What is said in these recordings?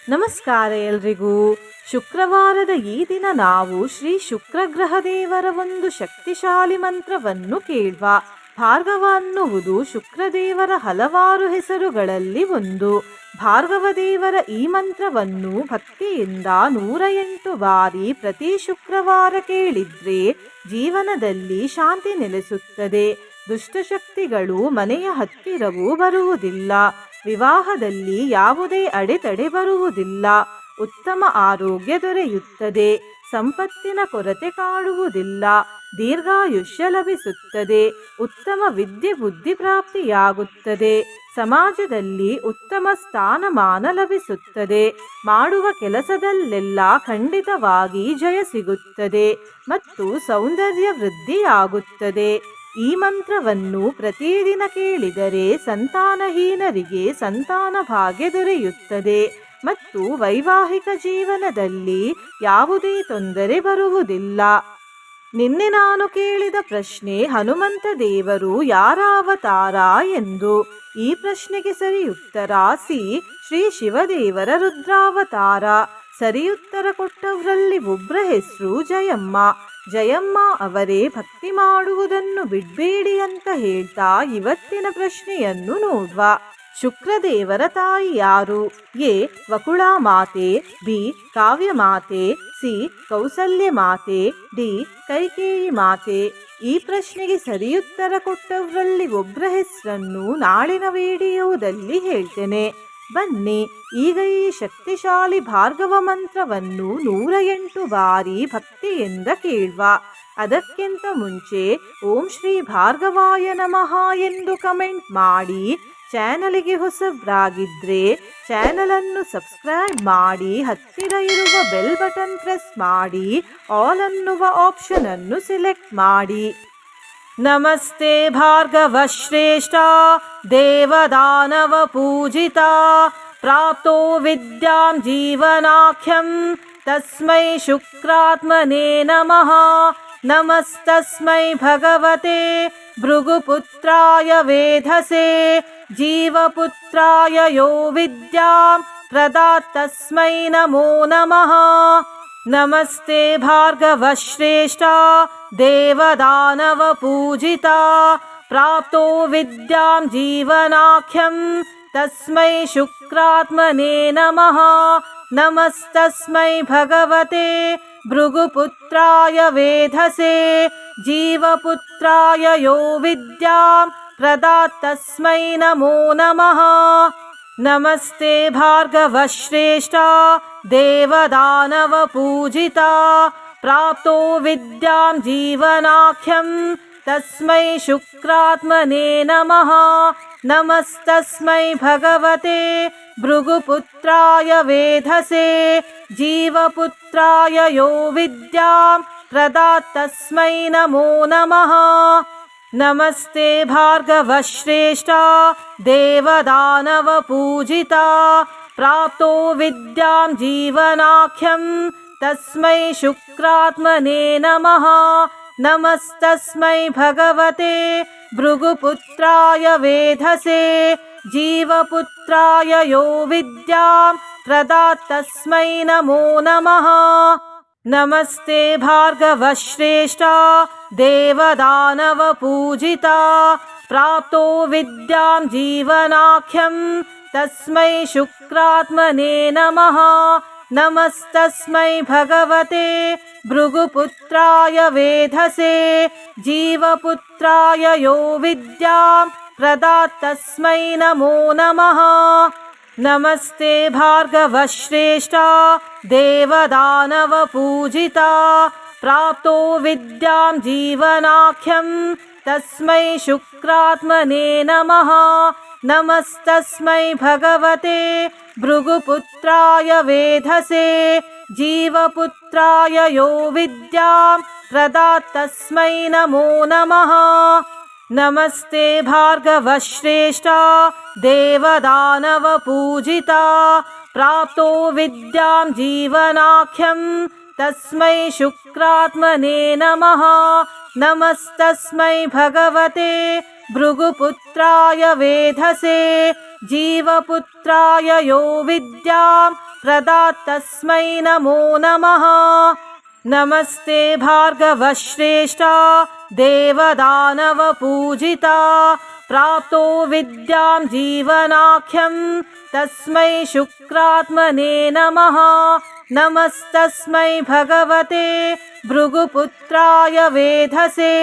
ನಮಸ್ಕಾರ ಎಲ್ರಿಗೂ. ಶುಕ್ರವಾರದ ಈ ದಿನ ನಾವು ಶ್ರೀ ಶುಕ್ರಗ್ರಹ ದೇವರ ಒಂದು ಶಕ್ತಿಶಾಲಿ ಮಂತ್ರವನ್ನು ಕೇಳುವ. ಭಾರ್ಗವ ಅನ್ನುವುದು ಶುಕ್ರದೇವರ ಹಲವಾರು ಹೆಸರುಗಳಲ್ಲಿ ಒಂದು. ಭಾರ್ಗವ ದೇವರ ಈ ಮಂತ್ರವನ್ನು ಭಕ್ತಿಯಿಂದ 108 ಬಾರಿ ಪ್ರತಿ ಶುಕ್ರವಾರ ಕೇಳಿದ್ರೆ ಜೀವನದಲ್ಲಿ ಶಾಂತಿ ನೆಲೆಸುತ್ತದೆ. ದುಷ್ಟಶಕ್ತಿಗಳು ಮನೆಯ ಹತ್ತಿರವೂ ಬರುವುದಿಲ್ಲ. ವಿವಾಹದಲ್ಲಿ ಯಾವುದೇ ಅಡೆತಡೆ ಬರುವುದಿಲ್ಲ. ಉತ್ತಮ ಆರೋಗ್ಯ ದೊರೆಯುತ್ತದೆ. ಸಂಪತ್ತಿನ ಕೊರತೆ ಕಾಡುವುದಿಲ್ಲ. ದೀರ್ಘಾಯುಷ್ಯ ಲಭಿಸುತ್ತದೆ. ಉತ್ತಮ ವಿದ್ಯೆ ಬುದ್ಧಿ ಪ್ರಾಪ್ತಿಯಾಗುತ್ತದೆ. ಸಮಾಜದಲ್ಲಿ ಉತ್ತಮ ಸ್ಥಾನಮಾನ ಲಭಿಸುತ್ತದೆ. ಮಾಡುವ ಕೆಲಸದಲ್ಲೆಲ್ಲ ಖಂಡಿತವಾಗಿ ಜಯ ಸಿಗುತ್ತದೆ ಮತ್ತು ಸೌಂದರ್ಯ ವೃದ್ಧಿಯಾಗುತ್ತದೆ. ಈ ಮಂತ್ರವನ್ನು ಪ್ರತಿದಿನ ಕೇಳಿದರೆ ಸಂತಾನಹೀನರಿಗೆ ಸಂತಾನ ಭಾಗ್ಯ ದೊರೆಯುತ್ತದೆ ಮತ್ತು ವೈವಾಹಿಕ ಜೀವನದಲ್ಲಿ ಯಾವುದೇ ತೊಂದರೆ ಬರುವುದಿಲ್ಲ. ನಿನ್ನೆ ನಾನು ಕೇಳಿದ ಪ್ರಶ್ನೆ, ಹನುಮಂತ ದೇವರು ಯಾರ ಅವತಾರ ಎಂದು. ಈ ಪ್ರಶ್ನೆಗೆ ಸರಿಯುತ್ತರ ಸಿ. ಶ್ರೀ ಶಿವದೇವರ ರುದ್ರಾವತಾರ. ಸರಿಯುತ್ತರ ಕೊಟ್ಟವರಲ್ಲಿ ಒಬ್ಬರ ಹೆಸರು ಜಯಮ್ಮ. ಜಯಮ್ಮ ಅವರೇ ಭಕ್ತಿ ಮಾಡುವುದನ್ನು ಬಿಡಬೇಡಿ ಅಂತ ಹೇಳ್ತಾ ಇವತ್ತಿನ ಪ್ರಶ್ನೆಯನ್ನು ನೋಡುವ. ಶುಕ್ರದೇವರ ತಾಯಿ ಯಾರು? ಎ. ವಕುಳಾ ಮಾತೆ, ಬಿ. ಕಾವ್ಯ ಮಾತೆ, ಸಿ. ಕೌಸಲ್ಯ ಮಾತೆ, ಡಿ. ಕೈಕೇಯಿ ಮಾತೆ. ಈ ಪ್ರಶ್ನೆಗೆ ಸರಿಯುತ್ತರ ಕೊಟ್ಟವರಲ್ಲಿ ಒಬ್ಬರ ಹೆಸರನ್ನು ನಾಳಿನ ವಿಡಿಯೋದಲ್ಲಿ ಹೇಳ್ತೇನೆ. ಬನ್ನಿ ಈಗ ಈ ಶಕ್ತಿಶಾಲಿ ಭಾರ್ಗವ ಮಂತ್ರವನ್ನು 108 ಬಾರಿ ಭಕ್ತಿಯಿಂದ ಕೇಳುವ. ಅದಕ್ಕಿಂತ ಮುಂಚೆ ಓಂ ಶ್ರೀ ಭಾರ್ಗವಾಯ ನಮಃ ಎಂದು ಕಮೆಂಟ್ ಮಾಡಿ. ಚಾನಲಿಗೆ ಹೊಸಬ್ರಾಗಿದ್ರೆ ಚಾನಲನ್ನು ಸಬ್ಸ್ಕ್ರೈಬ್ ಮಾಡಿ. ಹತ್ತಿರ ಇರುವ ಬೆಲ್ ಬಟನ್ ಪ್ರೆಸ್ ಮಾಡಿ. ಆಲ್ ಅನ್ನುವ ಆಪ್ಷನ್ ಅನ್ನು ಸೆಲೆಕ್ಟ್ ಮಾಡಿ. ನಮಸ್ತೆ ಭಾರ್ಗವ ಶ್ರೇಷ್ಠ ದೇವದಾನವ ಪೂಜಿತ ಪ್ರಾಪ್ತೋ ವಿದ್ಯಾಂ ಜೀವನಾಖ್ಯಂ ತಸ್ಮೈ ಶುಕ್ರಾತ್ಮನೇ ನಮಃ. ನಮಸ್ತಸ್ಮೈ ಭಗವತೆ ಭೃಗುಪುತ್ರಾಯ ವೇಧಸೆ ಜೀವಪುತ್ರಾಯ ಯೋ ವಿದ್ಯಾಂ ಪ್ರದಾತ್ ತಸ್ಮೈ ನಮೋ ನಮಃ. ನಮಸ್ತೆ ಭಾರ್ಗವ ಶ್ರೇಷ್ಠ ದೇವದಾನವ ಪೂಜಿತ ಪ್ರಾಪ್ತೋ ವಿದ್ಯಾಂ ಜೀವನಾಖ್ಯಂ ತಸ್ಮೈ ಶುಕ್ರಾತ್ಮನೇ ನಮಃ. ನಮಸ್ತಸ್ಮೈ ಭಗವತೆ ಭೃಗುಪುತ್ರಾಯ ವೇಧಸೆ ಜೀವಪುತ್ರಾಯ ಯೋ ವಿದ್ಯಾಂ ಪ್ರದಾತ್ ತಸ್ಮೈ ನಮೋ ನಮಃ. ನಮಸ್ತೆ ಭಾರ್ಗವ ಶ್ರೇಷ್ಠ ದೇವದಾನವ ಪೂಜಿತ ಪ್ರಾಪ್ತೋ ವಿದ್ಯಾಂ ಜೀವನಾಖ್ಯಂ ತಸ್ಮೈ ಶುಕ್ರಾತ್ಮನೇ ನಮಃ. ನಮಸ್ತಸ್ಮೈ ಭಗವತೆ ಭೃಗುಪುತ್ರಾಯ ವೇಧಸೆ ಜೀವಪುತ್ರಾಯ ಯೋ ವಿದ್ಯಾಂ ಪ್ರದಾತ್ ತಸ್ಮೈ ನಮೋ ನಮಃ. ನಮಸ್ತೆ ಭಾರ್ಗವ ಶ್ರೇಷ್ಠ ದೇವದಾನವ ಪೂಜಿತ ಪ್ರಾಪ್ತೋ ವಿದ್ಯಾಂ ಜೀವನಾಖ್ಯಂ ತಸ್ಮೈ ಶುಕ್ರಾತ್ಮನೇ ನಮಃ. ನಮಸ್ತಸ್ಮೈ ಭಗವತೆ ಭೃಗುಪುತ್ರಾಯ ವೇಧಸೆ ಜೀವಪುತ್ರಾಯ ಯೋ ವಿದ್ಯಾಂ ಪ್ರದಾತ್ ತಸ್ಮೈ ನಮೋ ನಮಃ. ನಮಸ್ತೆ ಭಾರ್ಗವ ಶ್ರೇಷ್ಠ ದೇವದಾನವ ಪೂಜಿತ ಪ್ರಾಪ್ತೋ ವಿದ್ಯಾಂ ಜೀವನಾಖ್ಯಂ ತಸ್ಮೈ ಶುಕ್ರಾತ್ಮನೇ ನಮಃ. ನಮಸ್ತಸ್ಮೈ ಭಗವತೆ ಭೃಗುಪುತ್ರಾಯ ವೇಧಸೆ ಜೀವಪುತ್ರಾಯ ಯೋ ವಿದ್ಯಾಂ ಪ್ರದಾತ್ ತಸ್ಮೈ ನಮೋ ನಮಃ. ನಮಸ್ತೆ ಭಾರ್ಗವ ಶ್ರೇಷ್ಠ ದೇವದಾನವ ಪೂಜಿತ ಪ್ರಾಪ್ತೋ ವಿದ್ಯಾಂ ಜೀವನಾಖ್ಯಂ ತಸ್ಮೈ ಶುಕ್ರಾತ್ಮನೇ ನಮಃ. ನಮಸ್ತಸ್ಮೈ ಭಗವತೆ ಭೃಗುಪುತ್ರಾಯ ವೇಧಸೆ ಜೀವಪುತ್ರಾಯ ಯೋ ವಿದ್ಯಾಂ ಪ್ರದಾತ್ ತಸ್ಮೈ ನಮೋ ನಮಃ. ನಮಸ್ತೆ ಭಾರ್ಗವ ಶ್ರೇಷ್ಠ ದೇವದಾನವ ಪೂಜಿತ ಪ್ರಾಪ್ತೋ ವಿದ್ಯಾಂ ಜೀವನಾಖ್ಯಂ ತಸ್ಮೈ ಶುಕ್ರಾತ್ಮನೇ ನಮಃ. ನಮಸ್ತಸ್ಮೈ ಭಗವತೆ ಭೃಗುಪುತ್ರಾಯ ವೇಧಸೆ ಜೀವಪುತ್ರಾಯ ಯೋ ವಿದ್ಯಾಂ प्रदातस्मै नमो नमः। नमस्ते भार्गवश्रेष्ठा देवदानवपूजिता प्राप्तो विद्यां जीवनाख्यं तस्मै शुक्रात्मने नमः। नमस्तस्मै भगवते भृगुपुत्राय वेधसे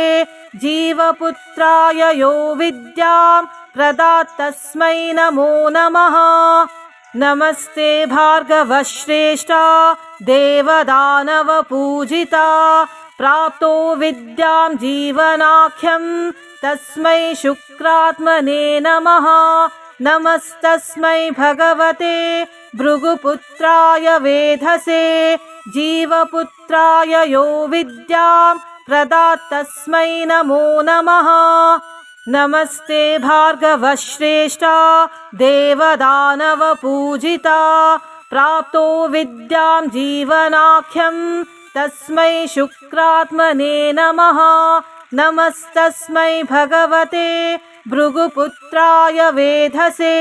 जीवपुत्राय यो विद्यां प्रदातस्मै नमो नमः। नमस्ते भार्गवश्रेष्ठा देवदानवपूजिता प्राप्तो विद्यां जीवनाख्यं तस्मै शुक्रात्मने नमः। नमस्तस्मै भगवते भृगुपुत्राय वेधसे जीवपुत्राय यो विद्यां प्रदातस्मै नमो नमः। नमस्ते भार्गवश्रेष्ठा देवदानवपूजिता प्राप्तो विद्यां जीवनाख्यं तस्मै शुक्रात्मने नमः। नमस्तस्मै भगवते भृगुपुत्राय वेधसे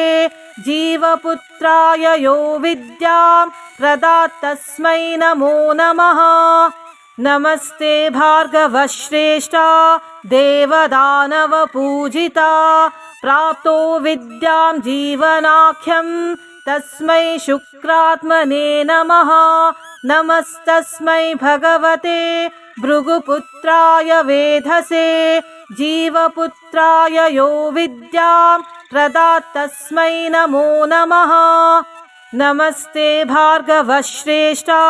जीवपुत्राय यो विद्यां प्रदातस्मै नमो नमः। नमस्ते भार्गवश्रेष्ठा देवदानवपूजिता प्राप्तो विद्यां जीवनाख्यं तस्मै शुक्रात्मने नमः। नमस्तस्मै भगवते भृगुपुत्राय वेधसे जीवपुत्राय यो विद्यां प्रदातस्मै नमो नमः। नमस्ते भार्गवश्रेष्ठा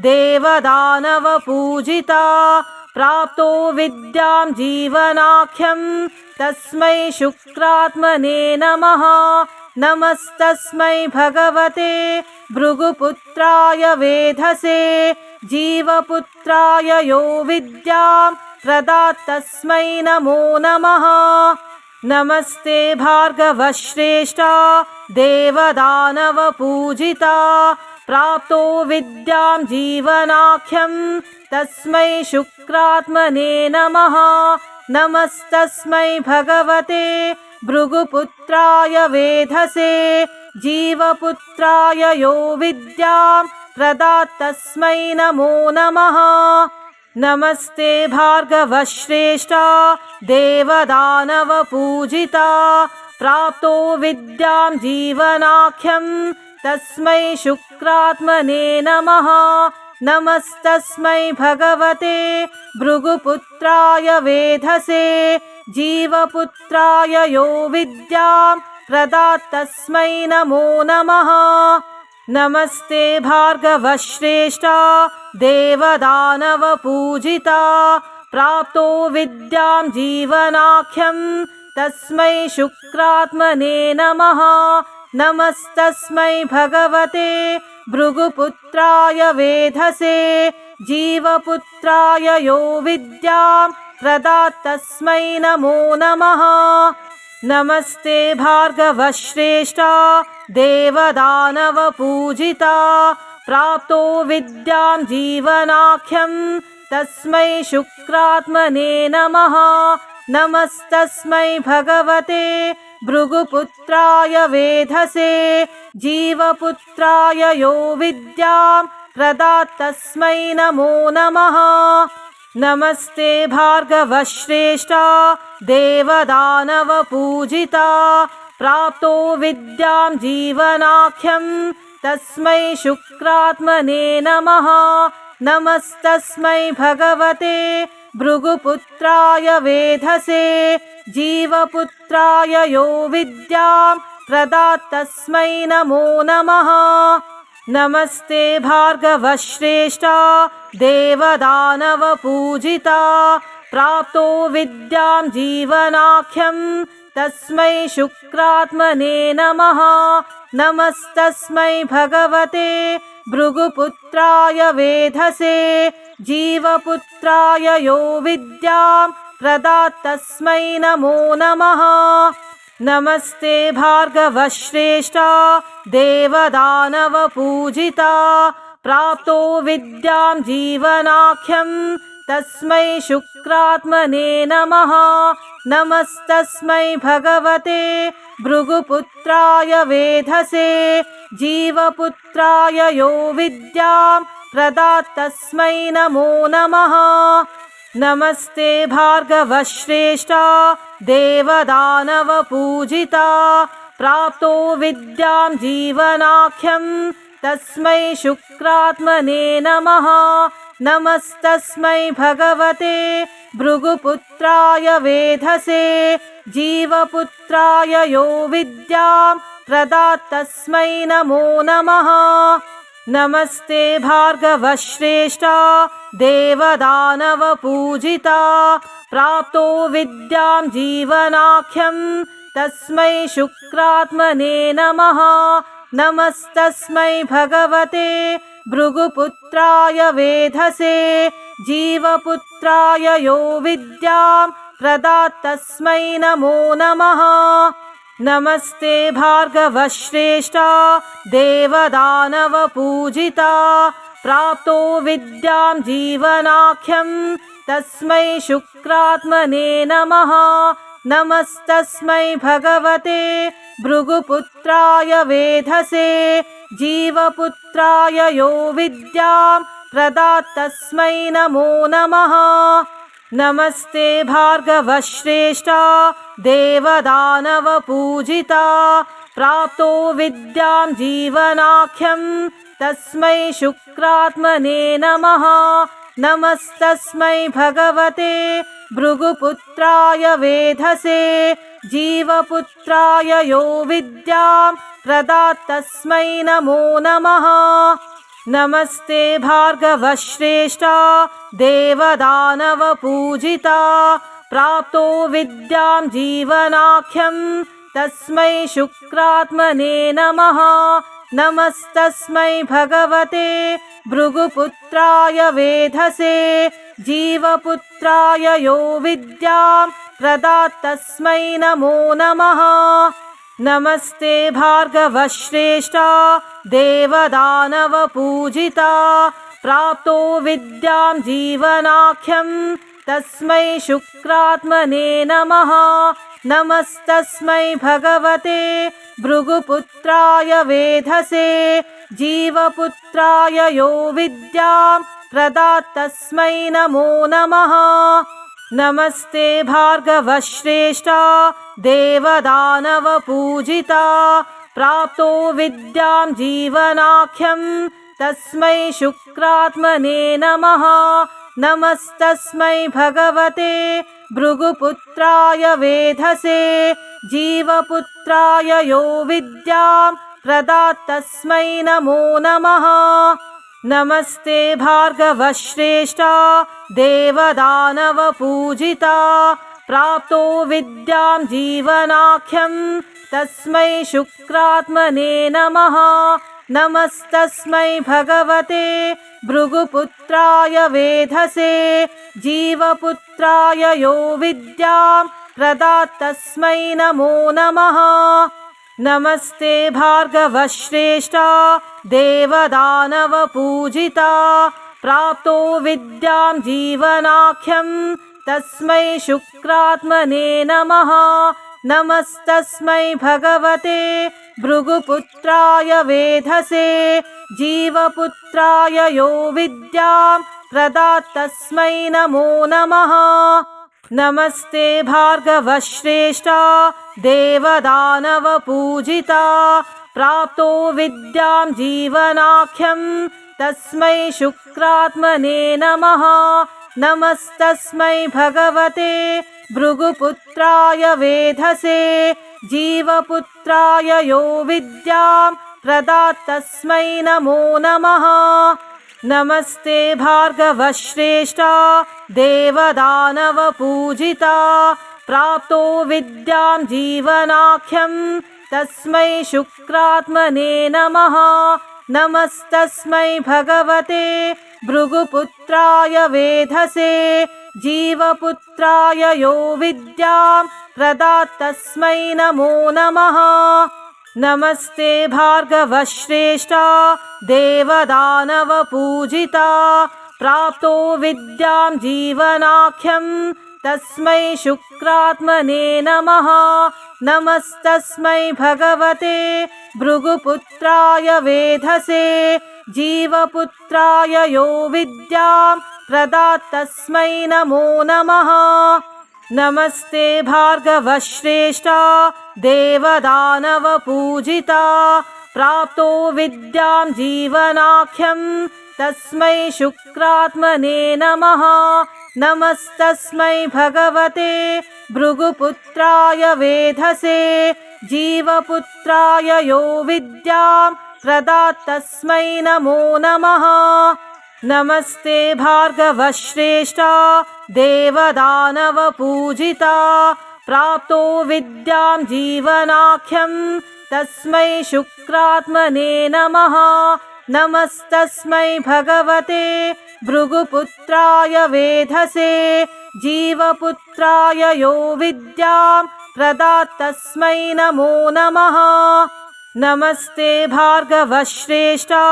देवदानवपूजिता प्राप्तो विद्यां जीवनाख्यं तस्मै शुक्रात्मने नमः। नमस्तस्मै भगवते भृगुपुत्राय वेधसे जीवपुत्राय यो विद्यां प्रदातस्मै नमो नमः। नमस्ते भार्गवश्रेष्ठा देवदानवपूजिता प्राप्तो विद्यां जीवनाख्यं तस्मै शुक्रात्मने नमः। नमस्तस्मै भगवते भृगुपुत्राय वेधसे जीवपुत्राय यो विद्यां प्रदातस्मै नमो नमः। नमस्ते भार्गवश्रेष्ठा देवदानवपूजिता प्राप्तो विद्यां जीवनाख्यं तस्मै शुक्रात्मने नमः। नमस्तस्मै भगवते भृगुपुत्राय वेधसे जीवपुत्राय यो विद्यां प्रदातस्मै नमो नमः। नमस्ते भार्गवश्रेष्ठा देवदानवपूजिता प्राप्तो विद्यां जीवनाख्यं तस्मै शुक्रात्मने नमः। नमस्तस्मै भगवते भृगुपुत्राय वेधसे जीवपुत्राय यो विद्यां प्रदातस्मै नमो नमः। नमस्ते भार्गवश्रेष्ठा देवदानवपूजिता प्राप्तो विद्यां जीवनाख्यं तस्मै शुक्रात्मने नमः। नमस्तस्मै भगवते भृगुपुत्राय वेधसे जीवपुत्राय यो विद्यां प्रदातस्मै नमो नमः। नमस्ते भार्गवश्रेष्ठा देवदानवपूजिता प्राप्तो विद्यां जीवनाख्यं तस्मै शुक्रात्मने नमः। नमस्तस्मै भगवते भृगुपुत्राय वेधसे जीवपुत्राय यो विद्यां प्रदातस्मै नमो नमः। नमस्ते भार्गवश्रेष्ठा देवदानवपूजिता प्राप्तो विद्यां जीवनाख्यं तस्मै शुक्रात्मने नमः। नमस्तस्मै भगवते भृगुपुत्राय वेधसे जीवपुत्राय यो विद्यां प्रदातस्मै नमो नमः। नमस्ते भार्गवश्रेष्ठा देवदानवपूजिता प्राप्तो विद्यां जीवनाख्यं तस्मै शुक्रात्मने नमः। नमस्तस्मै भगवते भृगुपुत्राय वेधसे जीवपुत्राय यो विद्यां प्रदात् तस्मै नमो नमः। नमस्ते भार्गवश्रेष्ठा देवदानवपूजिता प्राप्तो विद्यां जीवनाख्यं तस्मै शुक्रात्मने नमः। नमस्तस्मै भगवते भृगुपुत्राय वेधसे जीवपुत्राय यो विद्यां प्रदात् तस्मै नमो नमः। नमस्ते भार्गवश्रेष्ठा देवदानवपूजिता प्राप्तो विद्यां जीवनाख्यं तस्मै शुक्रात्मने नमः। नमस्तस्मै भगवते भृगुपुत्राय वेधसे जीवपुत्राय यो विद्यां प्रदात् तस्मै नमो नमः। नमस्ते भार्गवश्रेष्ठा देवदानवपूजिता प्राप्तो विद्यां जीवनाख्यं तस्मै शुक्रात्मने नमः। नमस्तस्मै भगवते भृगुपुत्राय वेधसे जीवपुत्राय यो विद्यां प्रदात् तस्मै नमो नमः। नमस्ते भार्गवश्रेष्ठा देवदानवपूजिता प्राप्तो विद्यां जीवनाख्यं तस्मै शुक्रात्मने नमः। नमस्तस्मै भगवते भृगुपुत्राय वेधसे जीवपुत्राय यो विद्यां प्रदात् तस्मै नमो नमः। नमस्ते भार्गवश्रेष्ठा देवदानवपूजिता प्राप्तो विद्यां जीवनाख्यं तस्मै शुक्रात्मने नमः। नमस्तस्मै भगवते भृगुपुत्राय वेधसे जीवपुत्राय यो विद्यां प्रदात् तस्मै नमो नमः। नमस्ते भार्गवश्रेष्ठा देवदानवपूजिता प्राप्तो विद्यां जीवनाख्यं तस्मै शुक्रात्मने नमः। नमस्तस्मै भगवते भृगुपुत्राय वेधसे जीवपुत्राय यो विद्यां प्रदात् तस्मै नमो नमः। नमस्ते भार्गवश्रेष्ठा देवदानवपूजिता प्राप्तो विद्यां जीवनाख्यं तस्मै शुक्रात्मने नमः। नमस्तस्मै भगवते भृगुपुत्राय वेधसे जीवपुत्राय यो विद्यां प्रदात् तस्मै नमो नमः। नमस्ते भार्गवश्रेष्ठा देवदानवपूजिता प्राप्तो विद्यां जीवनाख्यं तस्मै शुक्रात्मने नमः। नमस्तस्मै भगवते भृगुपुत्राय वेधसे जीवपुत्राय यो विद्यां प्रदात् तस्मै नमो नमः। नमस्ते भार्गवश्रेष्ठा देवदानवपूजिता प्राप्तो विद्यां जीवनाख्यं तस्मै शुक्रात्मने नमः। नमस्तस्मै भगवते भृगुपुत्राय वेधसे जीवपुत्राय यो विद्यां प्रदात् तस्मै नमो नमः। नमस्ते भार्गवश्रेष्ठा देवदानवपूजिता प्राप्तो विद्यां जीवनाख्यं तस्मै शुक्रात्मने नमः। नमस्तस्मै भगवते भृगुपुत्राय वेधसे जीवपुत्राय यो विद्यां प्रदात् तस्मै नमो नमः। नमस्ते भार्गवश्रेष्ठा देवदानवपूजिता प्राप्तो विद्यां जीवनाख्यं तस्मै शुक्रात्मने नमः। नमस्तस्मै भगवते भृगुपुत्राय वेधसे जीवपुत्राय यो विद्यां प्रदात् तस्मै नमो नमः। नमस्ते भार्गवश्रेष्ठा देवदानवपूजिता प्राप्तो विद्यां जीवनाख्यं तस्मै शुक्रात्मने नमः। नमस्तस्मै भगवते भृगुपुत्राय वेधसे जीवपुत्राय यो विद्यां प्रदात्तस्मै नमो नमः। नमस्ते भार्गवश्रेष्ठा देवदानवपूजिता प्राप्तो विद्यां जीवनाख्यं तस्मै शुक्रात्मने नमः। नमस्तस्मै भगवते भृगुपुत्राय वेधसे जीवपुत्राय यो विद्यां प्रदात्तस्मै नमो नमः। नमस्ते भार्गवश्रेष्ठा देवदानवपूजिता प्राप्तो विद्यां जीवनाख्यं तस्मै शुक्रात्मने नमः। नमस्तस्मै भगवते भृगुपुत्राय वेधसे जीवपुत्राय यो विद्यां प्रदात्तस्मै नमो नमः। नमस्ते भार्गवश्रेष्ठा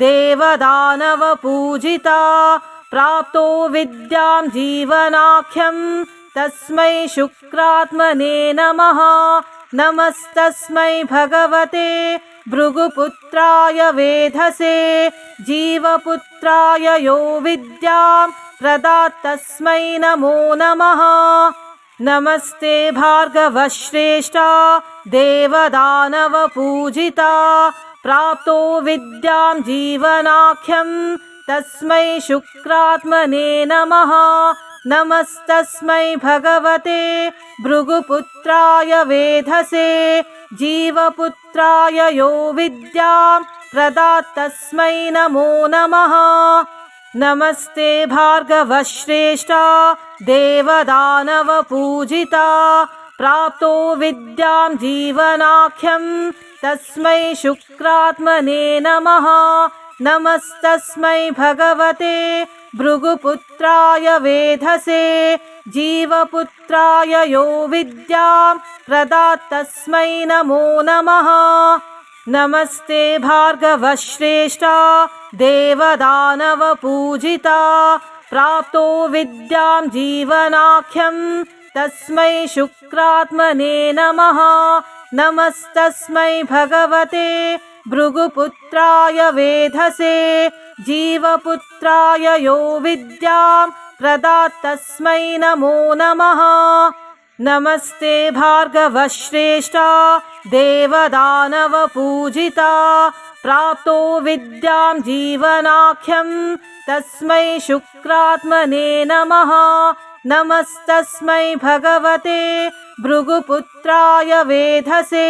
देवदानवपूजिता प्राप्तो विद्यां जीवनाख्यं तस्मै शुक्रात्मने नमः। नमस्तस्मै भगवते भृगुपुत्राय वेधसे जीवपुत्राय यो विद्यां प्रदात्तस्मै नमो नमः। नमस्ते भार्गवश्रेष्ठा देवदानवपूजिता प्राप्तो विद्यां जीवनाख्यं तस्मै शुक्रात्मने नमः। नमस्तस्मै भगवते भृगुपुत्राय वेधसे जीवपुत्राय यो विद्यां प्रदात्तस्मै नमो नमः। नमस्ते भार्गवश्रेष्ठा देवदानवपूजिता प्राप्तो विद्यां जीवनाख्यं तस्मै शुक्रात्मने नमः। नमस्तस्मै भगवते भृगुपुत्राय वेधसे जीवपुत्राय यो विद्यां प्रदात्तस्मै नमो नमः। नमस्ते भार्गवश्रेष्ठा देवदानवपूजिता प्राप्तो विद्यां जीवनाख्यं तस्मै शुक्रात्मने नमः। नमस्तस्मै भगवते भृगुपुत्राय वेधसे जीवपुत्राय यो विद्यां प्रदात्तस्मै नमो नमः। नमस्ते भार्गवश्रेष्ठा देवदानवपूजिता प्राप्तो विद्यां जीवनाख्यं तस्मै शुक्रात्मने नमः। नमस्तस्मै भगवते भृगुपुत्राय वेधसे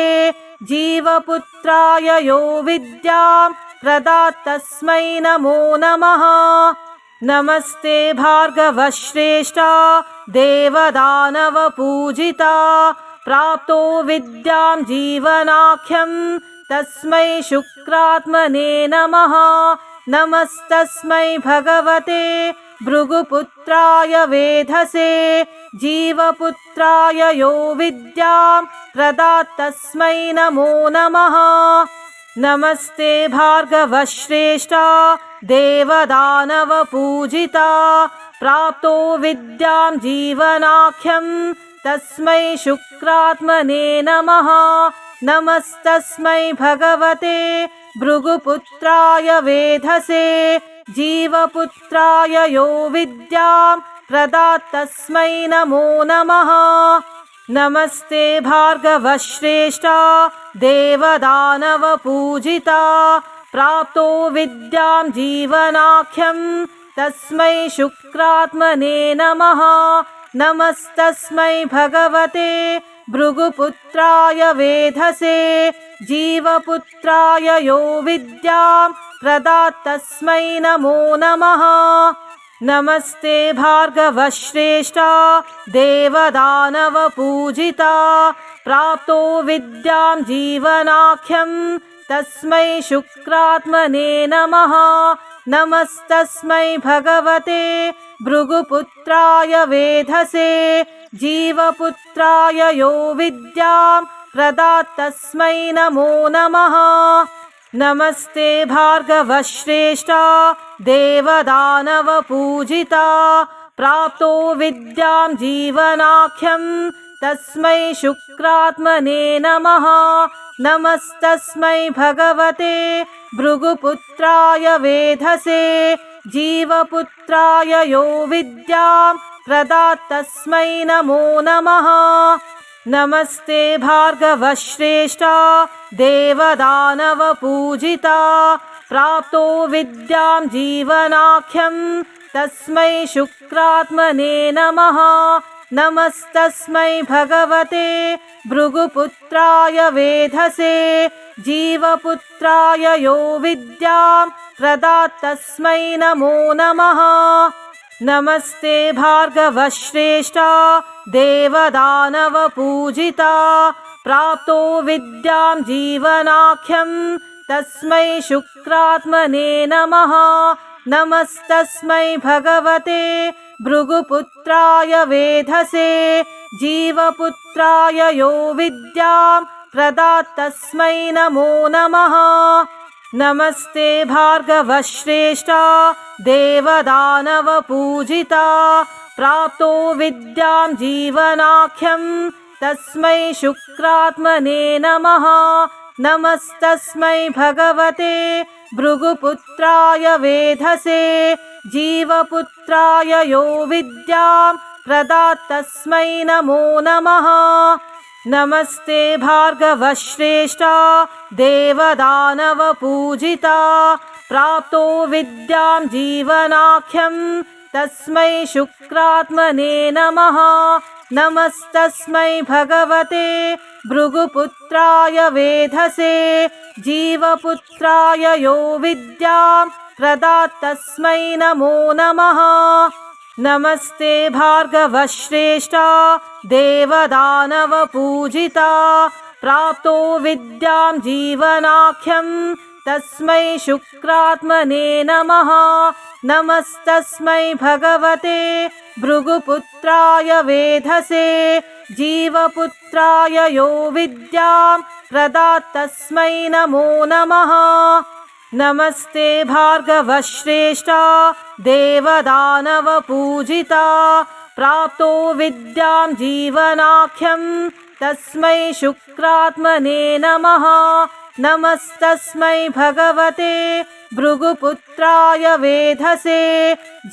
जीवपुत्राय यो विद्यां प्रदात्तस्मै नमो नमः। नमस्ते भार्गवश्रेष्ठा देवदानवपूजिता प्राप्तो विद्यां जीवनाख्यं तस्मै शुक्रात्मने नमः। नमस्तस्मै भगवते भृगुपुत्राय वेधसे जीवपुत्राय यो विद्यां प्रदात्तस्मै नमो नमः। नमस्ते भार्गवश्रेष्ठा देवदानवपूजिता प्राप्तो विद्यां जीवनाख्यं तस्मै शुक्रात्मने नमः। नमस्तस्मै भगवते भृगुपुत्राय वेधसे जीवपुत्राय यो विद्यां प्रदात्तस्मै नमो नमः। नमस्ते भार्गवश्रेष्ठा देवदानवपूजिता प्राप्तो विद्यां जीवनाख्यं तस्मै शुक्रात्मने नमः। नमस्तस्मै भगवते भृगुपुत्राय वेधसे जीवपुत्राय यो विद्यां प्रदात्तस्मै नमो नमः। नमस्ते भार्गवश्रेष्ठा देवदानवपूजिता प्राप्तो विद्यां जीवनाख्यं तस्मै शुक्रात्मने नमः। नमस्तस्मै भगवते भृगुपुत्राय वेधसे जीवपुत्राय यो विद्यां प्रदात्तस्मै नमो नमः। नमस्ते भार्गवश्रेष्ठा देवदानवपूजिता प्राप्तो विद्यां जीवनाख्यं तस्मै शुक्रात्मने नमः। नमस्तस्मै भगवते भृगुपुत्राय वेधसे जीवपुत्राय यो विद्यां प्रदात् तस्मै नमो नमः। नमस्ते भार्गवश्रेष्ठा देवदानवपूजिता प्राप्तो विद्यां जीवनाख्यं तस्मै शुक्रात्मने नमः। नमस्तस्मै भगवते भृगुपुत्राय वेधसे जीवपुत्राय यो विद्यां प्रदात् तस्मै नमो नमः। नमस्ते भार्गवश्रेष्ठा देवदानवपूजिता प्राप्तो विद्यां जीवनाख्यं तस्मै शुक्रात्मने नमः। नमस्तस्मै भगवते भृगुपुत्राय वेधसे जीवपुत्राय यो विद्यां प्रदात् तस्मै नमो नमः। नमस्ते भार्गवश्रेष्ठा देवदानवपूजिता प्राप्तो विद्यां जीवनाख्यं तस्मै शुक्रात्मने नमः। नमस्तस्मै भगवते भृगुपुत्राय वेधसे जीवपुत्राय यो विद्यां प्रदात् तस्मै नमो नमः। नमस्ते भार्गवश्रेष्ठा देवदानवपूजिता प्राप्तो विद्यां जीवनाख्यं तस्मै शुक्रात्मने नमः। नमस्तस्मै भगवते भृगुपुत्राय वेधसे जीवपुत्राय यो विद्यां प्रदात् तस्मै नमो नमः। नमस्ते भार्गवश्रेष्ठा देवदानवपूजिता प्राप्तो विद्यां जीवनाख्यं तस्मै शुक्रात्मने नमः। नमस्तस्मै भगवते भृगुपुत्राय वेधसे जीवपुत्राय यो विद्यां प्रदात् तस्मै नमो नमः। नमस्ते भार्गवश्रेष्ठा देवदानवपूजिता प्राप्तो विद्यां जीवनाख्यं तस्मै शुक्रात्मने नमः। नमस्तस्मै भगवते भृगुपुत्राय वेधसे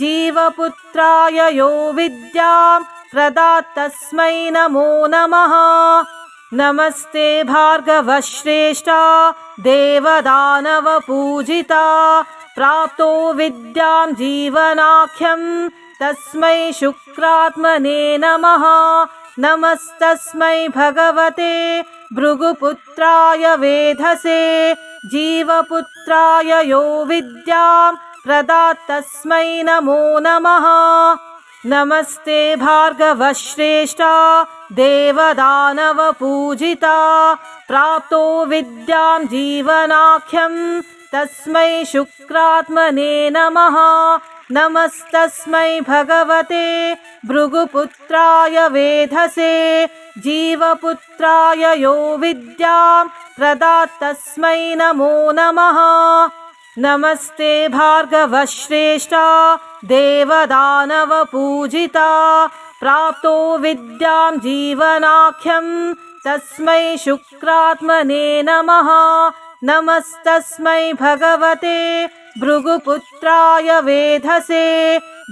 जीवपुत्राय यो विद्यां प्रदात् तस्मै नमो नमः। नमस्ते भार्गवश्रेष्ठा देवदानवपूजिता प्राप्तो विद्यां जीवनाख्यं तस्मै शुक्रात्मने नमः। नमस्तस्मै भगवते भृगुपुत्राय वेधसे जीवपुत्राय यो विद्यां प्रदात् तस्मै नमो नमः। नमस्ते भार्गवश्रेष्ठा देवदानवपूजिता प्राप्तो विद्यां जीवनाख्यं तस्मै शुक्रात्मने नमः। नमस्तस्मै भगवते भृगुपुत्राय वेधसे जीवपुत्राय यो विद्यां प्रदात् तस्मै नमो नमः। नमस्ते भार्गवश्रेष्ठा देवदानवपूजिता प्राप्तो विद्यां जीवनाख्यं तस्मै शुक्रात्मने नमः। नमस्तस्मै भगवते भृगुपुत्राय वेधसे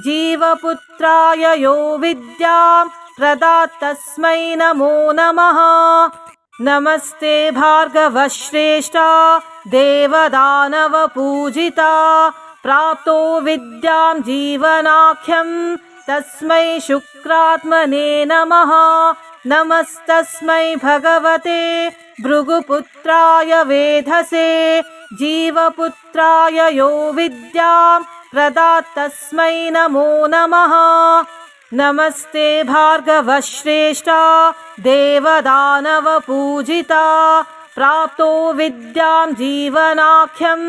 जीवपुत्राय यो विद्यां प्रदात् तस्मै नमो नमः। नमस्ते भार्गवश्रेष्ठा देवदानवपूजिता प्राप्तो विद्यां जीवनाख्यं तस्मै शुक्रात्मने नमः। नमस्तस्मै भगवते भृगुपुत्राय वेधसे जीवपुत्राय यो विद्यां प्रदात् तस्मै नमो नमः। नमस्ते भार्गवश्रेष्ठा देवदानवपूजिता प्राप्तो विद्यां जीवनाख्यं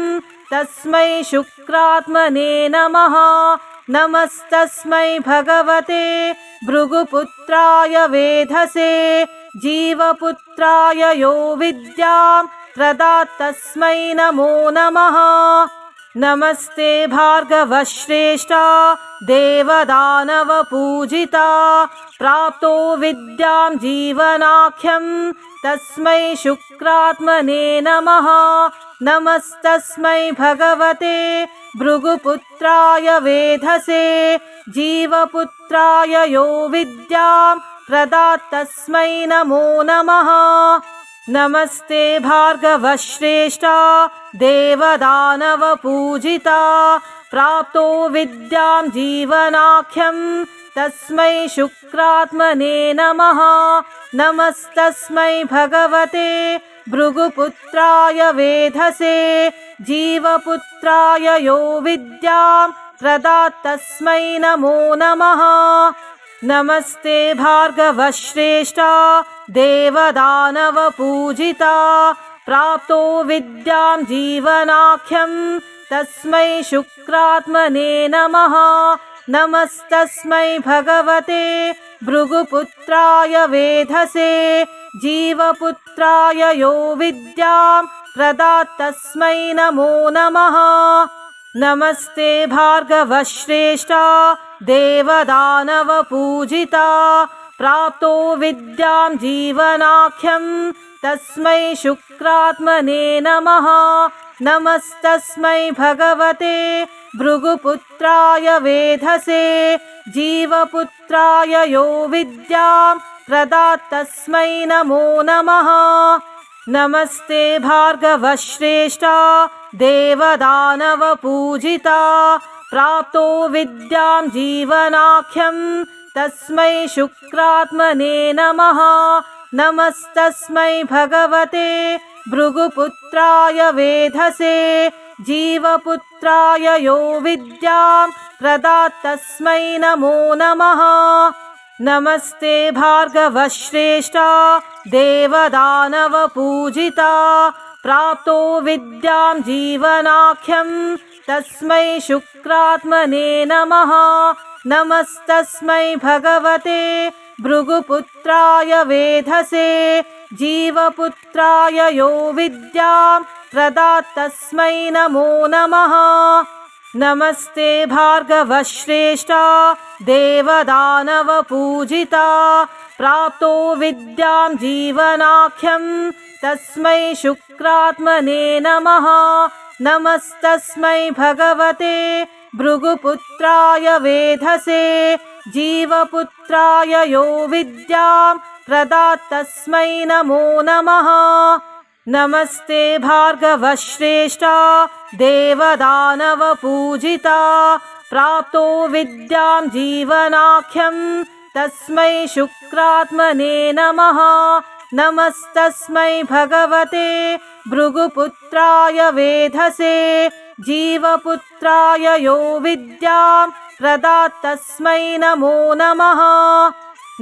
तस्मै शुक्रात्मने नमः। नमस्तस्मै भगवते भृगुपुत्राय वेधसे जीवपुत्राय यो विद्यां प्रदात् तस्मै नमो नमः। नमस्ते भार्गवश्रेष्ठा देवदानवपूजिता प्राप्तो विद्यां जीवनाख्यं तस्मै शुक्रात्मने नमः नमस्तस्मै भगवते भृगुपुत्राय वेधसे जीवपुत्राय यो विद्यां प्रदात् तस्मै नमो नमः नमस्ते भार्गवश्रेष्ठा देवदानवपूजिता प्राप्तो विद्यां जीवनाख्यं तस्मै शुक्रात्मने नमः नमस्तस्मै भगवते भृगुपुत्राय वेधसे जीवपुत्राय यो विद्यां प्रदात् तस्मै नमो नमः नमस्ते भार्गवश्रेष्ठा देवदानवपूजिता प्राप्तो विद्यां जीवनाख्यं तस्मै शुक्रात्मने नमः नमस्तस्मै भगवते भृगुपुत्राय वेधसे जीवपुत्राय यो विद्यां प्रदात् तस्मै नमो नमः नमस्ते भार्गवश्रेष्ठा देवदानवपूजिता प्राप्तो विद्यां जीवनाख्यं तस्मै शुक्रात्मने नमः नमस्तस्मै भगवते भृगुपुत्राय वेधसे जीवपुत्राय यो विद्यां प्रदात् तस्मै नमो नमः नमस्ते भार्गवश्रेष्ठा देवदानवपूजिता प्राप्तो विद्यां जीवनाख्यं तस्मै शुक्रात्मने नमः नमस्तस्मै भगवते भृगुपुत्राय वेधसे जीवपुत्राय यो विद्यां प्रदात् तस्मै नमो नमः नमस्ते भार्गवश्रेष्ठा देवदानवपूजिता प्राप्तो विद्यां जीवनाख्यं तस्मै शुक्रात्मने नमः नमस्तस्मै भगवते भृगुपुत्राय वेधसे जीवपुत्राय यो विद्यां प्रदात् तस्मै नमो नमः नमस्ते भार्गवश्रेष्ठा देवदानवपूजिता प्राप्तो विद्यां जीवनाख्यं तस्मै शुक्रात्मने नमः नमस्तस्मै भगवते भृगुपुत्राय वेधसे जीवपुत्राय यो विद्यां प्रदात् तस्मै नमो नमः नमस्ते भार्गवश्रेष्ठा देवदानवपूजिता प्राप्तो विद्यां जीवनाख्यं तस्मै शुक्रात्मने नमः नमस्तस्मै भगवते भृगुपुत्राय वेधसे जीवपुत्राय यो विद्यां प्रदात् तस्मै नमो नमः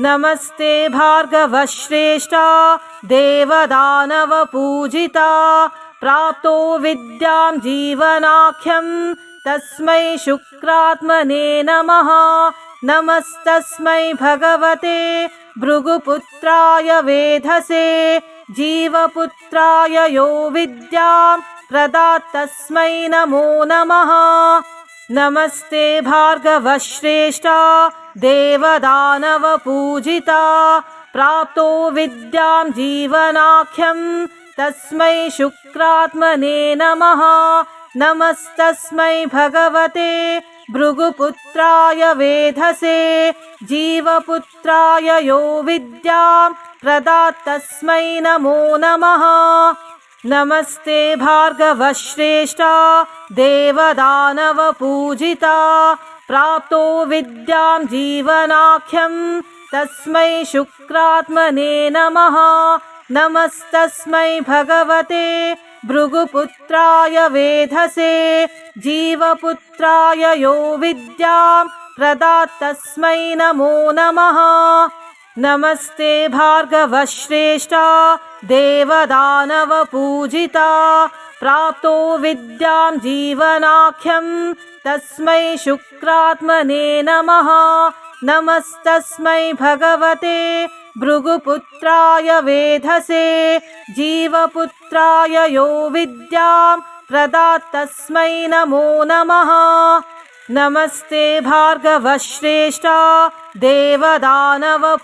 नमस्ते भार्गवश्रेष्ठा देवदानवपूजिता प्राप्तो विद्यां जीवनाख्यं तस्मै शुक्रात्मने नमः नमस्तस्मै भगवते भृगुपुत्राय वेधसे जीवपुत्राय यो विद्यां प्रदात् तस्मै नमो नमः नमस्ते भार्गवश्रेष्ठा देवदानवपूजिता प्राप्तो विद्यां जीवनाख्यं तस्मै शुक्रात्मने नमः नमस्तस्मै भगवते भृगुपुत्राय वेधसे जीवपुत्राय यो विद्यां प्रदात् तस्मै नमो नमः नमस्ते भार्गवश्रेष्ठा देवदानवपूजिता प्राप्तो विद्यां जीवनाख्यं तस्मै शुक्रात्मने नमः नमस्तस्मै भगवते भृगुपुत्राय वेधसे जीवपुत्राय यो विद्यां प्रदात् तस्मै नमो नमः नमस्ते भार्गवश्रेष्ठा देवदानवपूजिता प्राप्तो विद्यां जीवनाख्यं तस्मै शुक्रात्मने नमः नमस्तस्मै भगवते भृगुपुत्राय वेधसे जीवपुत्राय यो विद्यां प्रदात्तस्मै नमो नमः। नमस्ते भार्गवश्रेष्ठा देवदानवपूजिता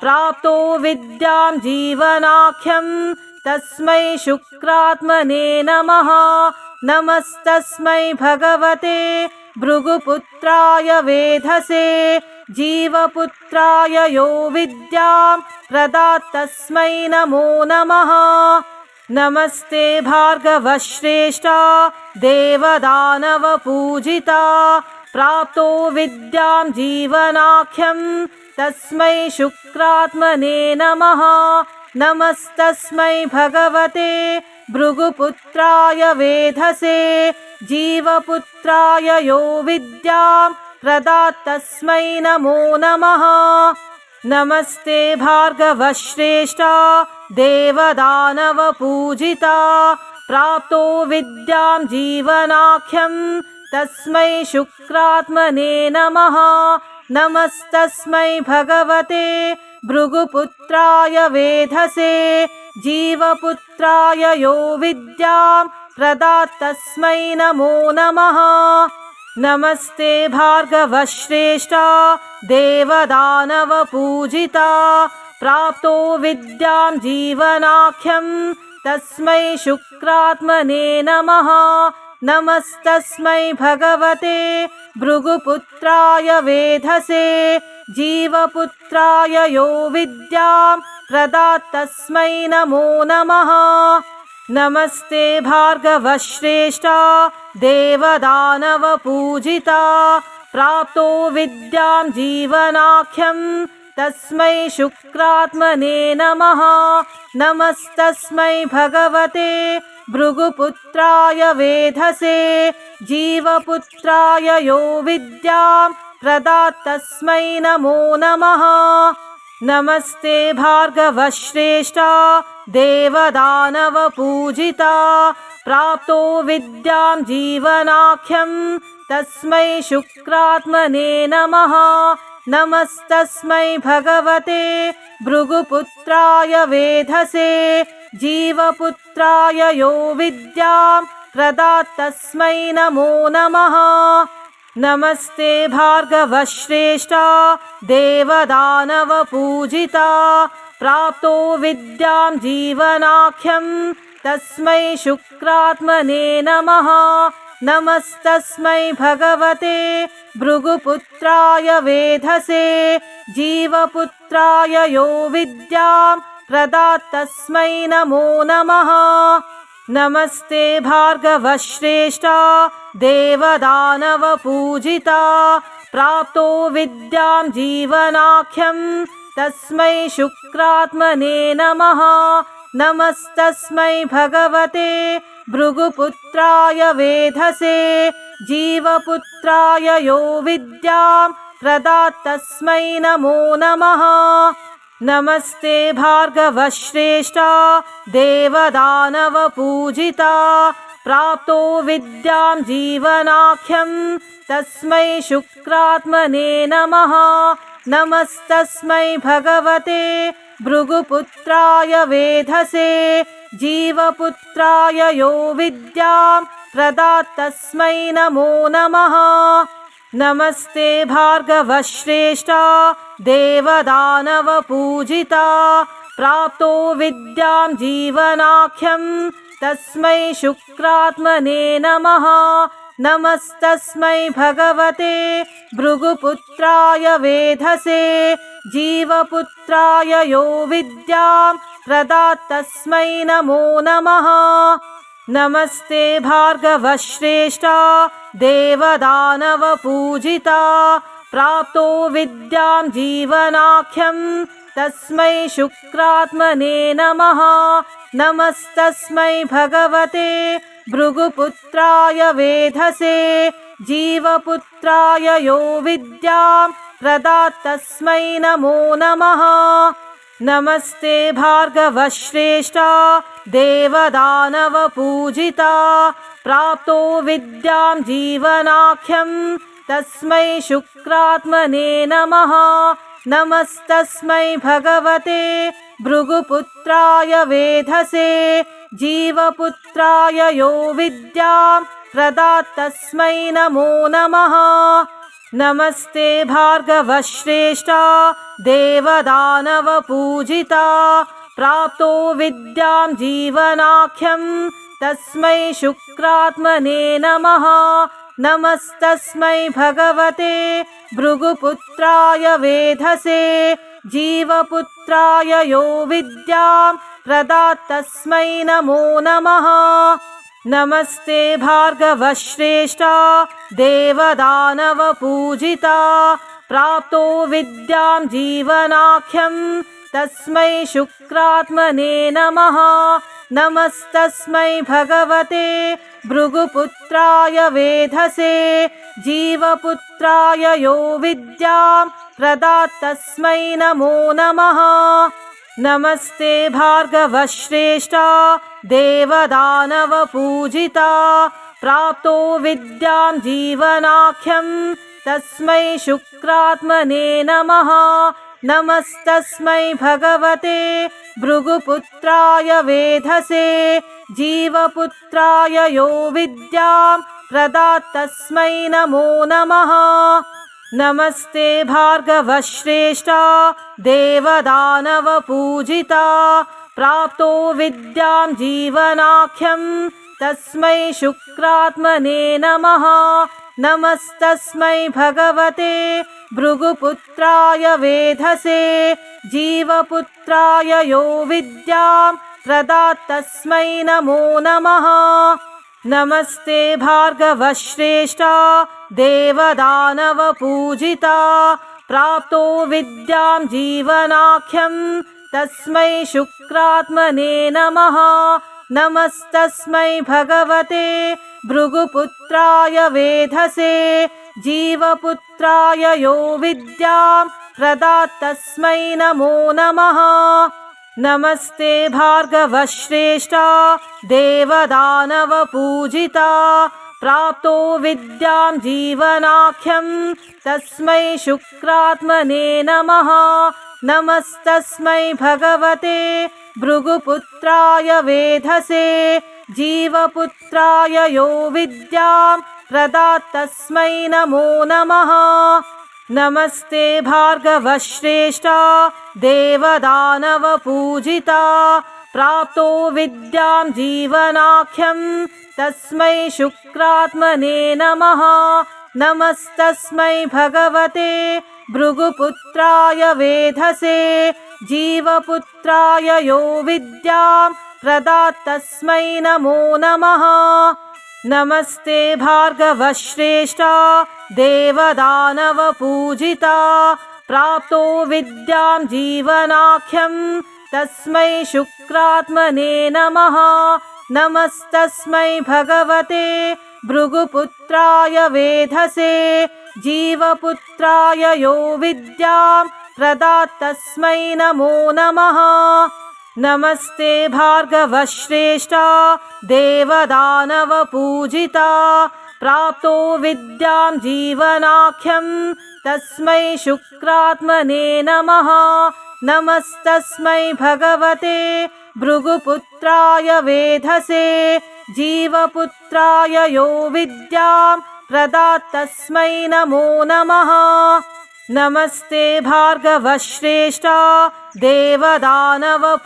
प्राप्तो विद्यां जीवनाख्यं तस्मै शुक्रात्मने नमः। नमस्तस्मै भगवते भृगुपुत्राय वेधसे जीवपुत्राय यो विद्यां प्रदात्तस्मै नमो नमः। नमस्ते भार्गवश्रेष्ठा देवदानवपूजिता प्राप्तो विद्यां जीवनाख्यं तस्मै शुक्रात्मने नमः। नमस्तस्मै भगवते भृगुपुत्राय वेधसे जीवपुत्राय यो विद्यां प्रदात्तस्मै नमो नमः। नमस्ते भार्गवश्रेष्ठा देवदानवपूजिता प्राप्तो विद्यां जीवनाख्यं तस्मै शुक्रात्मने नमः। नमस्तस्मै भगवते भृगुपुत्राय वेधसे जीवपुत्राय यो विद्यां प्रदात्तस्मै नमो नमः। नमस्ते भार्गवश्रेष्ठा देवदानवपूजिता प्राप्तो विद्यां जीवनाख्यं तस्मै शुक्रात्मने नमः। नमस्तस्मै भगवते भृगुपुत्राय वेधसे जीवपुत्राय यो विद्यां प्रदात्तस्मै नमो नमः। नमस्ते भार्गवश्रेष्ठा देवदानवपूजिता प्राप्तो विद्यां जीवनाख्यं तस्मै शुक्रात्मने नमः। नमस्तस्मै भगवते भृगुपुत्राय वेधसे जीवपुत्राय यो विद्यां प्रदात्तस्मै नमो नमः। नमस्ते भार्गवश्रेष्ठा देवदानवपूजिता प्राप्तो विद्यां जीवनाख्यं तस्मै शुक्रात्मने नमः। नमस्तस्मै भगवते भृगुपुत्राय वेधसे जीवपुत्राय यो विद्यां प्रदात्तस्मै नमो नमः। नमस्ते भार्गवश्रेष्ठा देवदानवपूजिता प्राप्तो विद्यां जीवनाख्यं तस्मै शुक्रात्मने नमः। नमस्तस्मै भगवते भृगुपुत्राय वेधसे जीवपुत्राय यो विद्यां प्रदात्तस्मै नमो नमः। नमस्ते भार्गवश्रेष्ठा देवदानवपूजिता प्राप्तो विद्यां जीवनाख्यं तस्मै शुक्रात्मने नमः। नमस्तस्मै भगवते भृगुपुत्राय वेधसे जीवपुत्राय यो विद्यां प्रदात्तस्मै नमो नमः। नमस्ते भार्गवश्रेष्ठा देवदानवपूजिता प्राप्तो विद्यां जीवनाख्यं तस्मै शुक्रात्मने नमः। नमस्तस्मै भगवते भृगुपुत्राय वेधसे जीवपुत्राय यो विद्यां प्रदात्तस्मै नमो नमः। नमस्ते भार्गवश्रेष्ठा देवदानवपूजिता प्राप्तो विद्यां जीवनाख्यं तस्मै शुक्रात्मने नमः। नमस्तस्मै भगवते भृगुपुत्राय वेधसे जीवपुत्राय यो विद्यां प्रदात्तस्मै नमो नमः। नमस्ते भार्गवश्रेष्ठा देवदानवपूजिता प्राप्तो विद्यां जीवनाख्यं तस्मै शुक्रात्मने नमः। नमस्तस्मै भगवते भृगुपुत्राय वेधसे जीवपुत्राय यो विद्यां प्रदात्तस्मै नमो नमः। नमस्ते भार्गवश्रेष्ठा देवदानवपूजिता प्राप्तो विद्यां जीवनाख्यं तस्मै शुक्रात्मने नमः। नमस्तस्मै भगवते भृगुपुत्राय वेधसे जीवपुत्राय यो विद्यां प्रदात् तस्मै नमो नमः। नमस्ते भार्गवश्रेष्ठा देवदानवपूजिता प्राप्तो विद्यां जीवनाख्यं तस्मै शुक्रात्मने नमः। नमस्तस्मै भगवते भृगुपुत्राय वेधसे जीवपुत्राय यो विद्यां प्रदात् तस्मै नमो नमः। नमस्ते भार्गवश्रेष्ठा देवदानवपूजिता प्राप्तो विद्यां जीवनाख्यं तस्मै शुक्रात्मने नमः। नमस्तस्मै भगवते भृगुपुत्राय वेधसे जीवपुत्राय यो विद्यां प्रदात् तस्मै नमो नमः। नमस्ते भार्गवश्रेष्ठा देवदानवपूजिता प्राप्तो विद्यां जीवनाख्यं तस्मै शुक्रात्मने नमः। नमस्तस्मै भगवते भृगुपुत्राय वेधसे जीवपुत्राय यो विद्यां प्रदात् तस्मै नमो नमः। नमस्ते भार्गवश्रेष्ठा देवदानवपूजिता प्राप्तो विद्यां जीवनाख्यं तस्मै शुक्रात्मने नमः। नमस्तस्मै भगवते भृगुपुत्राय वेधसे जीवपुत्राय यो विद्यां प्रदात् तस्मै नमो नमः। नमस्ते भार्गवश्रेष्ठा देवदानवपूजिता प्राप्तो विद्यां जीवनाख्यं तस्मै शुक्रात्मने नमः। नमस्तस्मै भगवते भृगुपुत्राय वेधसे जीवपुत्राय यो विद्यां प्रदात् तस्मै नमो नमः। नमस्ते भार्गवश्रेष्ठा देवदानवपूजिता प्राप्तो विद्यां जीवनाख्यं तस्मै शुक्रात्मने नमः। नमस्तस्मै भगवते भृगुपुत्राय वेधसे जीवपुत्राय यो विद्यां प्रदात् तस्मै नमो नमः। नमस्ते भार्गवश्रेष्ठा देवदानवपूजिता प्राप्तो विद्यां जीवनाख्यं तस्मै शुक्रात्मने नमः। नमस्तस्मै भगवते भृगुपुत्राय वेधसे जीवपुत्राय यो विद्यां प्रदात् तस्मै नमो नमः। नमस्ते भार्गवश्रेष्ठा देवदानवपूजिता प्राप्तो विद्यां जीवनाख्यं तस्मै शुक्रात्मने नमः। नमस्तस्मै भगवते भृगुपुत्राय वेधसे जीवपुत्राय यो विद्यां प्रदात् तस्मै नमो नमः। नमस्ते भार्गवश्रेष्ठा देवदानवपूजिता प्राप्तो विद्यां जीवनाख्यं तस्मै शुक्रात्मने नमः। नमस्तस्मै भगवते भृगुपुत्राय वेधसे जीवपुत्राय यो विद्यां प्रदात् तस्मै नमो नमः। नमस्ते भार्गवश्रेष्ठा देवदानवपूजिता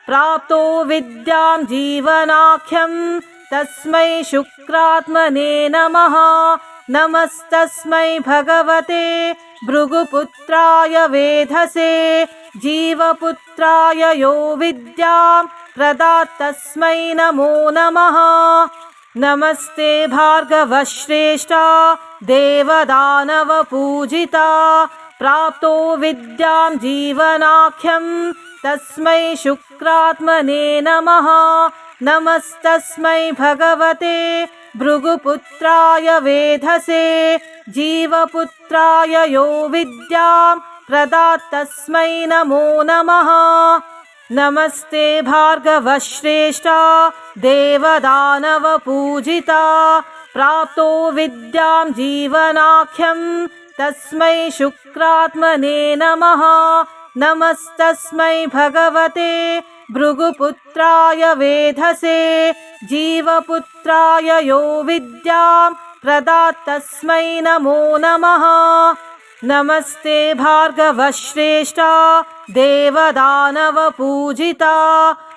प्राप्तो विद्यां जीवनाख्यं तस्मै शुक्रात्मने नमः। नमस्तस्मै भगवते भृगुपुत्राय वेधसे जीवपुत्राय यो विद्यां प्रदात् तस्मै नमो नमः। नमस्ते भार्गवश्रेष्ठा देवदानवपूजिता प्राप्तो विद्यां जीवनाख्यं तस्मै शुक्रात्मने नमः। नमस्तस्मै भगवते भृगुपुत्राय वेधसे जीवपुत्राय यो विद्यां प्रदात् तस्मै नमो नमः। नमस्ते भार्गवश्रेष्ठा देवदानवपूजिता प्राप्तो विद्यां जीवनाख्यं तस्मै शुक्रात्मने नमः। नमस्तस्मै भगवते भृगुपुत्राय वेधसे जीवपुत्राय यो विद्यां प्रदात् तस्मै नमो नमः। नमस्ते भार्गवश्रेष्ठा देवदानवपूजिता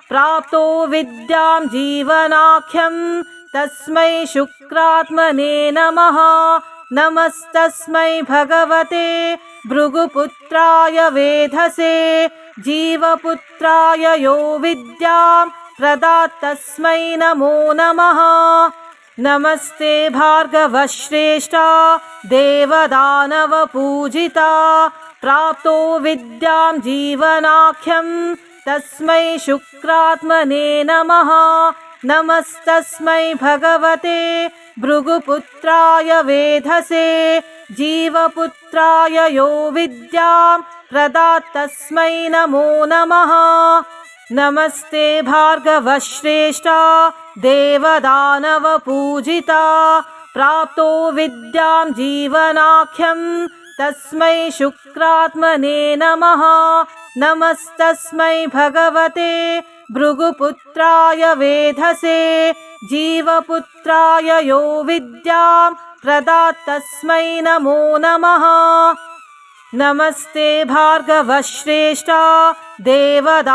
प्राप्तो विद्यां जीवनाख्यं तस्मै शुक्रात्मने नमः। नमस्तस्मै भगवते भृगुपुत्राय वेधसे जीवपुत्राय यो विद्यां प्रदात् तस्मै नमो नमः। नमस्ते भार्गवश्रेष्ठा देवदानवपूजिता प्राप्तो विद्यां जीवनाख्यं तस्मै शुक्रात्मने नमः। नमस्तस्मै भगवते भृगुपुत्राय वेधसे जीवपुत्राय यो विद्यां प्रदात् तस्मै नमो नमः। नमस्ते भार्गवश्रेष्ठा देवदानवपूजिता प्राप्तो विद्यां जीवनाख्यं तस्मै शुक्रात्मने नमः। नमस्तस्मै भगवते भृगुपुत्राय वेधसे जीवपुत्राय यो विद्यां प्रदात् तस्मै नमो नमः। नमस्ते भार्गवश्रेष्ठा देवदानवपूजिता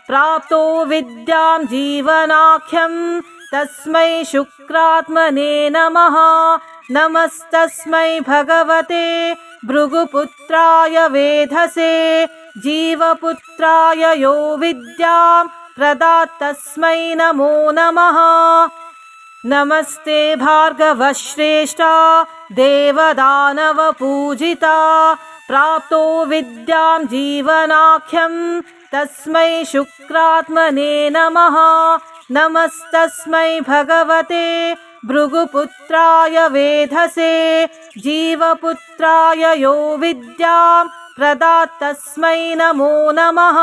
प्राप्तो विद्यां जीवनाख्यं तस्मै शुक्रात्मने नमः। नमस्तस्मै भगवते भृगुपुत्राय वेधसे जीवपुत्राय यो विद्यां प्रदात् तस्मै नमो नमः। नमस्ते भार्गवश्रेष्ठा देवदानवपूजिता प्राप्तो विद्यां जीवनाख्यं तस्मै शुक्रात्मने नमः। नमस्तस्मै भगवते भृगुपुत्राय वेधसे जीवपुत्राय यो विद्यां प्रदात् तस्मै नमो नमः।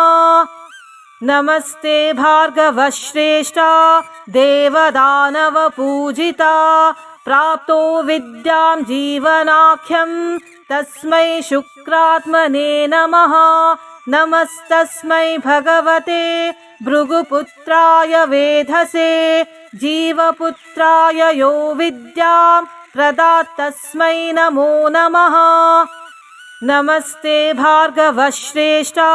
नमस्ते भार्गवश्रेष्ठा देवदानवपूजिता प्राप्तो विद्यां जीवनाख्यं तस्मै शुक्रात्मने नमः। नमस्तस्मै भगवते भृगुपुत्राय वेधसे जीवपुत्राय यो विद्यां प्रदात् तस्मै नमो नमः। नमस्ते भार्गवश्रेष्ठा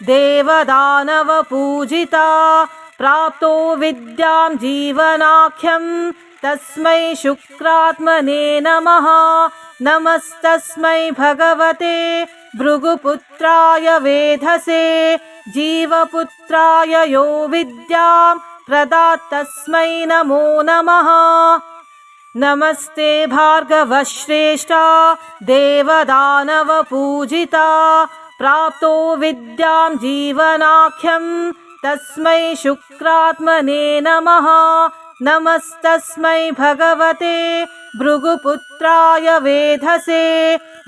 देवदानवपूजिता प्राप्तो विद्यां जीवनाख्यं तस्मै शुक्रात्मने नमः। नमस्तस्मै भगवते भृगुपुत्राय वेधसे जीवपुत्राय यो विद्यां प्रदात् तस्मै नमो नमः। नमस्ते भार्गवश्रेष्ठा देवदानवपूजिता प्राप्तो विद्यां जीवनाख्यं तस्मै शुक्रात्मने नमः। नमस्तस्मै भगवते भृगुपुत्राय वेधसे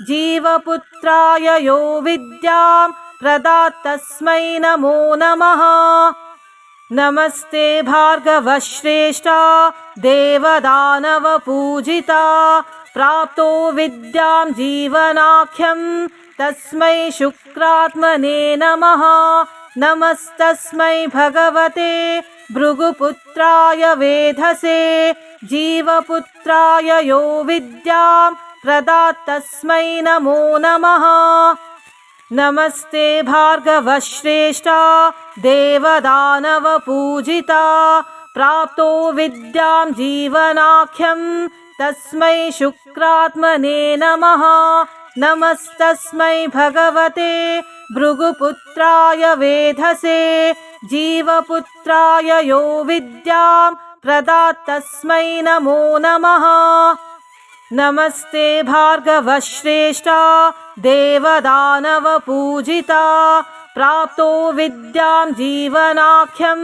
जीवपुत्राय यो विद्यां प्रदात् तस्मै नमो नमः। नमस्ते भार्गवश्रेष्ठा देवदानवपूजिता प्राप्तो विद्यां जीवनाख्यं तस्मै शुक्रात्मने नमः। नमस्तस्मै भगवते भृगुपुत्राय वेधसे जीवपुत्राय यो विद्यां प्रदात् तस्मै नमो नमः। नमस्ते भार्गवश्रेष्ठा देवदानवपूजिता प्राप्तो विद्यां जीवनाख्यं तस्मै शुक्रात्मने नमः। नमस्तस्मै भगवते भृगुपुत्राय वेधसे जीवपुत्राय यो विद्यां प्रदात् तस्मै नमो नमः। नमस्ते भार्गवश्रेष्ठा देवदानवपूजिता प्राप्तो विद्यां जीवनाख्यं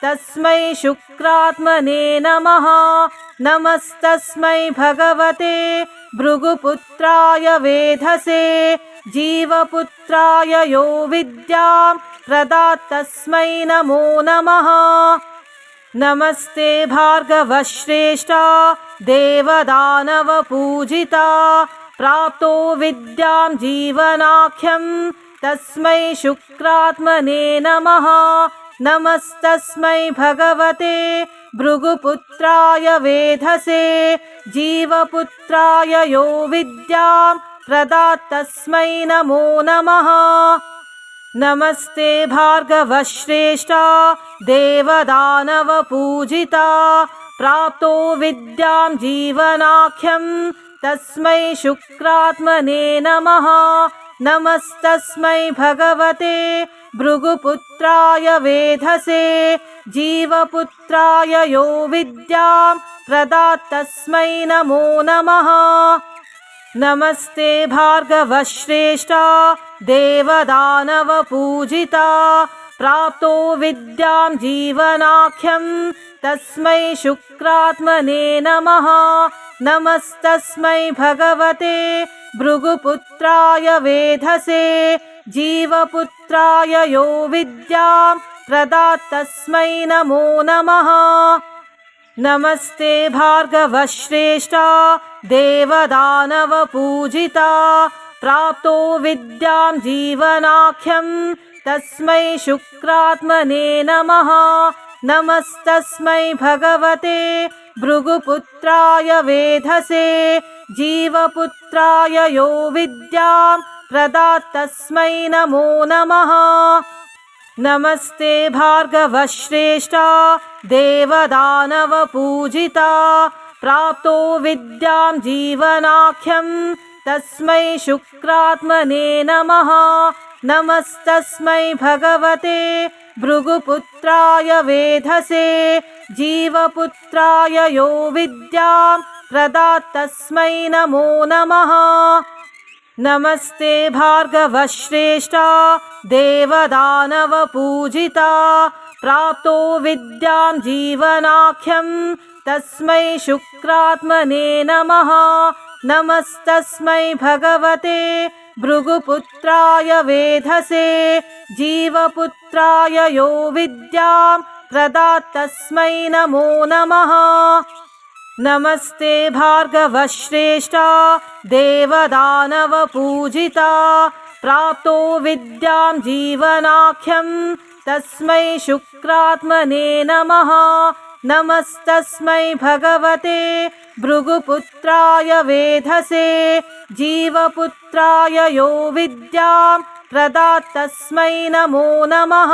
तस्मै शुक्रात्मने नमः। नमस्तस्मै भगवते भृगुपुत्राय वेधसे जीवपुत्राय यो विद्यां प्रदात् तस्मै नमो नमः। नमस्ते भार्गवश्रेष्ठा देवदानवपूजिता प्राप्तो विद्यां जीवनाख्यं तस्मै शुक्रात्मने नमः। नमस्तस्मै भगवते भृगुपुत्राय वेधसे जीवपुत्राय यो विद्यां प्रदात् तस्मै नमो नमः। नमस्ते भार्गवश्रेष्ठा देवदानवपूजिता प्राप्तो विद्यां जीवनाख्यं तस्मै शुक्रात्मने नमः। नमस्तस्मै भगवते भृगुपुत्राय वेधसे जीवपुत्राय यो विद्यां प्रदात् तस्मै नमो नमः। नमस्ते भार्गवश्रेष्ठा देवदानवपूजिता प्राप्तो विद्यां जीवनाख्यं तस्मै शुक्रात्मने नमः। नमस्तस्मै भगवते भृगुपुत्राय वेधसे जीवपुत्राय यो विद्यां प्रदात् तस्मै नमो नमः। नमस्ते भार्गवश्रेष्ठा देवदानवपूजिता प्राप्तो विद्यां जीवनाख्यं तस्मै शुक्रात्मने नमः। नमस्तस्मै भगवते भृगुपुत्राय वेधसे जीवपुत्राय यो विद्यां प्रदात् तस्मै नमो नमः। नमस्ते भार्गवश्रेष्ठा देवदानवपूजिता प्राप्तो विद्यां जीवनाख्यं तस्मै शुक्रात्मने नमः। नमस्तस्मै भगवते भृगुपुत्राय वेधसे जीवपुत्राय यो विद्यां प्रदात् तस्मै नमो नमः। नमस्ते भार्गवश्रेष्ठा देवदानवपूजिता प्राप्तो विद्यां जीवनाख्यं तस्मै शुक्रात्मने नमः। नमस्तस्मै भगवते भृगुपुत्राय वेधसे जीवपुत्राय यो विद्यां प्रदात् तस्मै नमो नमः। नमस्ते भार्गवश्रेष्ठा देवदानवपूजिता प्राप्तो विद्यां जीवनाख्यं तस्मै शुक्रात्मने नमः। नमस्तस्मै भगवते भृगुपुत्राय वेधसे जीवपुत्राय यो विद्यां प्रदात् तस्मै नमो नमः।